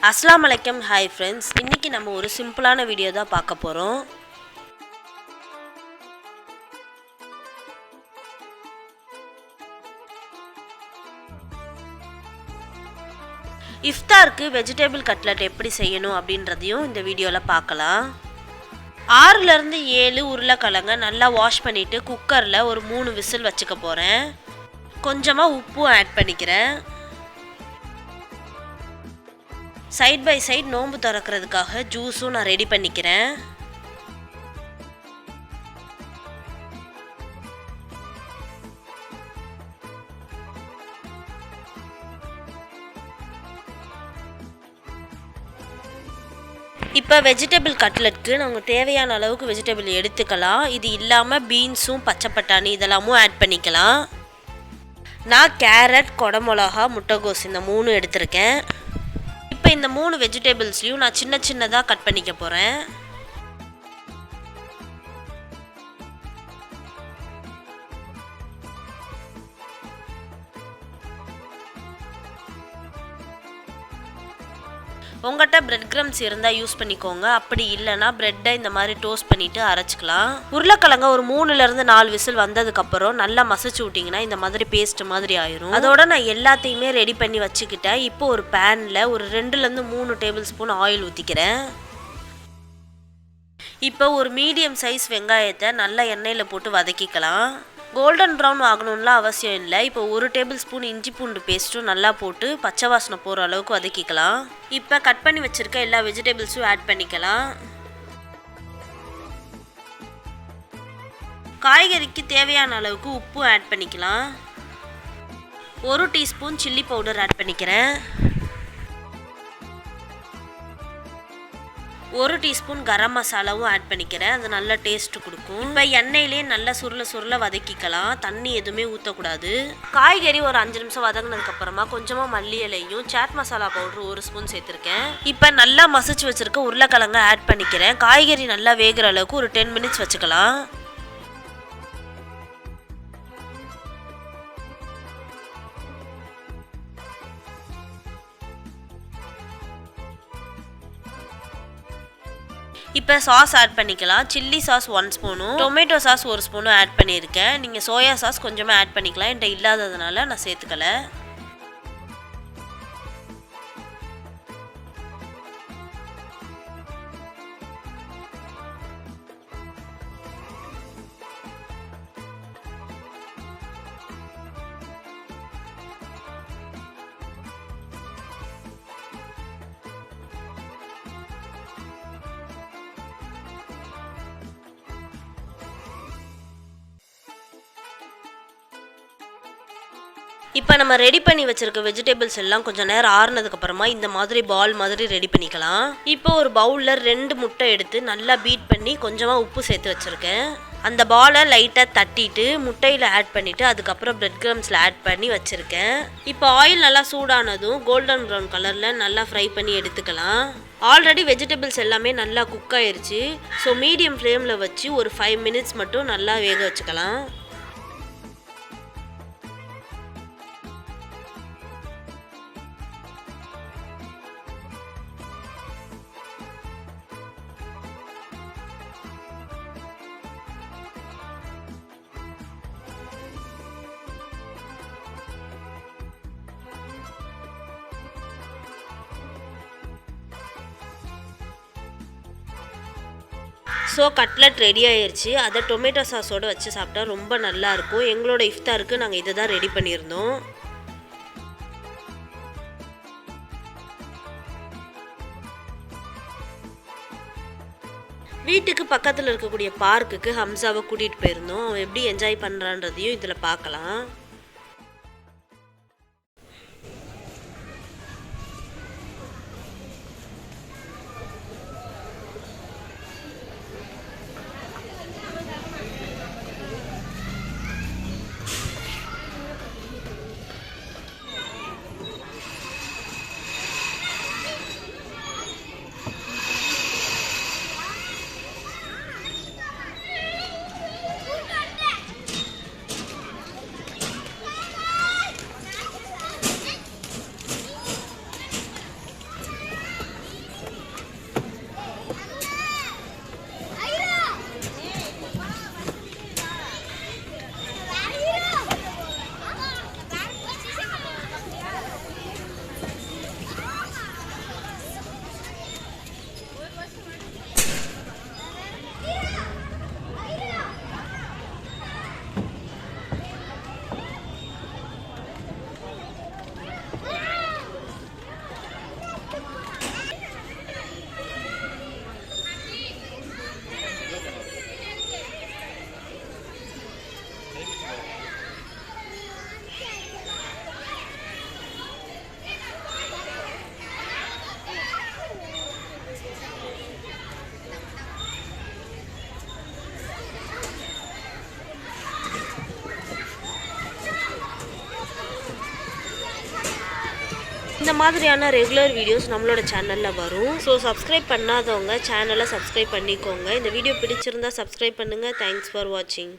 அஸ்ஸலாமு அலைக்கும். Hi friends, இன்றைக்கி நம்ம ஒரு சிம்பிளான வீடியோ தான் பார்க்க போகிறோம். இஃப்தாருக்கு வெஜிடபிள் கட்லட் எப்படி செய்யணும் அப்படின்றதையும் இந்த வீடியோவில் பார்க்கலாம். 6லேருந்து 7 உருளைக்கிழங்க நல்லா வாஷ் பண்ணிவிட்டு குக்கரில் ஒரு 3 விசில் வச்சுக்க போகிறேன். கொஞ்சமாக உப்பும் ஆட் பண்ணிக்கிறேன். சைட் பை சைட் நோம்பு திறக்கிறதுக்காக ஜூஸும் நான் ரெடி பண்ணிக்கிறேன். இப்போ வெஜிடபிள் கட்லெட்க்கு நமக்கு தேவையான அளவுக்கு வெஜிடபிள் எடுத்துக்கலாம். இது இல்லாமல் பீன்ஸும் பச்சை பட்டாணி இதெல்லாமும் ஆட் பண்ணிக்கலாம். நான் கேரட், கொடமிளகா, முட்டைகோஸ் இந்த 3 எடுத்திருக்கேன். இப்போ இந்த 3 வெஜிடபிள்ஸ்லையும் நான் சின்ன சின்னதாக கட் பண்ணிக்க போகிறேன். உங்கள்கிட்ட பிரெட் கிரம்ஸ் இருந்தால் யூஸ் பண்ணிக்கோங்க. அப்படி இல்லைனா ப்ரெட்டை இந்த மாதிரி டோஸ்ட் பண்ணிவிட்டு அரைச்சிக்கலாம். உருளைக்கிழங்க ஒரு 3லேருந்து 4 விசில் வந்ததுக்கப்புறம் நல்லா மசிச்சு விட்டிங்கன்னா இந்த மாதிரி பேஸ்ட் மாதிரி ஆயிரும். அதோட நான் எல்லாத்தையுமே ரெடி பண்ணி வச்சுக்கிட்டேன். இப்போ ஒரு பேனில் ஒரு 2லேருந்து 3 டேபிள் ஸ்பூன் ஆயில் ஊற்றிக்கிறேன். இப்போ ஒரு மீடியம் சைஸ் வெங்காயத்தை நல்லா எண்ணெயில் போட்டு வதக்கிக்கலாம். கோல்டன் ப்ரௌன் ஆகணும்லாம் அவசியம் இல்லை. இப்போ 1 டேபிள் ஸ்பூன் இஞ்சி பூண்டு பேஸ்ட்டும் நல்லா போட்டு பச்சை வாசனை போகிற அளவுக்கு வதக்கிக்கலாம். இப்போ கட் பண்ணி வச்சுருக்க எல்லா வெஜிடபிள்ஸும் ஆட் பண்ணிக்கலாம். காய்கறிக்கு தேவையான அளவுக்கு உப்பும் ஆட் பண்ணிக்கலாம். 1 டீஸ்பூன் சில்லி பவுடர் ஆட் பண்ணிக்கிறேன். 1 டீஸ்பூன் கரம் மசாலாவும் ஆட் பண்ணிக்கிறேன். அது நல்ல டேஸ்ட் கொடுக்கும். இப்போ எண்ணெயிலே நல்லா சுருள வதக்கிக்கலாம். தண்ணி எதுவுமே ஊற்றக்கூடாது. காய்கறி ஒரு 5 நிமிஷம் வதங்கினதுக்கப்புறமா கொஞ்சமாக மல்லி இலையும் சாட் மசாலா பவுடர் 1 ஸ்பூன் சேர்த்துருக்கேன். இப்போ நல்லா மசிச்சு வச்சுருக்க உருளைக்கிழங்க ஆட் பண்ணிக்கிறேன். காய்கறி நல்லா வேகிற அளவுக்கு ஒரு 10 மினிட்ஸ் வச்சுக்கலாம். இப்போ சாஸ் ஆட் பண்ணிக்கலாம். சில்லி சாஸ் 1 ஸ்பூனும் டொமேட்டோ சாஸ் 1 ஸ்பூனும் ஆட் பண்ணியிருக்கேன். நீங்கள் சோயா சாஸ் கொஞ்சமாக ஆட் பண்ணிக்கலாம். என்கிட்ட இல்லாததுனால நான் சேர்த்துக்கல. இப்போ நம்ம ரெடி பண்ணி வச்சுருக்க வெஜிடபிள்ஸ் எல்லாம் கொஞ்சம் நேரம் ஆறுனதுக்கப்புறமா இந்த மாதிரி பால் மாதிரி ரெடி பண்ணிக்கலாம். இப்போ ஒரு பவுலில் 2 முட்டை எடுத்து நல்லா பீட் பண்ணி கொஞ்சமாக உப்பு சேர்த்து வச்சுருக்கேன். அந்த பாலை லைட்டாக தட்டிட்டு முட்டையில் ஆட் பண்ணிவிட்டு அதுக்கப்புறம் பிரெட் கிரம்ஸில் ஆட் பண்ணி வச்சுருக்கேன். இப்போ ஆயில் நல்லா சூடானதும் கோல்டன் ப்ரௌன் கலரில் நல்லா ஃப்ரை பண்ணி எடுத்துக்கலாம். ஆல்ரெடி வெஜிடபிள்ஸ் எல்லாமே நல்லா குக் ஆயிடுச்சு. ஸோ மீடியம் ஃப்ளேமில் வச்சு ஒரு 5 மினிட்ஸ் மட்டும் நல்லா வேக வச்சுக்கலாம். ஸோ கட்லட் ரெடி ஆயிடுச்சு. அதை டொமேட்டோ சாஸோடு வச்சு சாப்பிட்டா ரொம்ப நல்லாயிருக்கும். எங்களோட இஃப்தாருக்கு நாங்கள் இதை தான் ரெடி பண்ணியிருந்தோம். வீட்டுக்கு பக்கத்தில் இருக்கக்கூடிய பார்க்குக்கு ஹம்சாவை கூட்டிகிட்டு போயிருந்தோம். அவன் எப்படி என்ஜாய் பண்ணுறான்றதையும் இதில் பார்க்கலாம். இந்த மாதிரியான ரெகுலர் வீடியோஸ் நம்மளோட சேனலில் வரும். ஸோ சப்ஸ்கிரைப் பண்ணாதவங்க சேனலை சப்ஸ்கிரைப் பண்ணிக்கோங்க. இந்த வீடியோ பிடிச்சிருந்தா சப்ஸ்கிரைப் பண்ணுங்கள். தேங்க்ஸ் ஃபார் வாட்சிங்.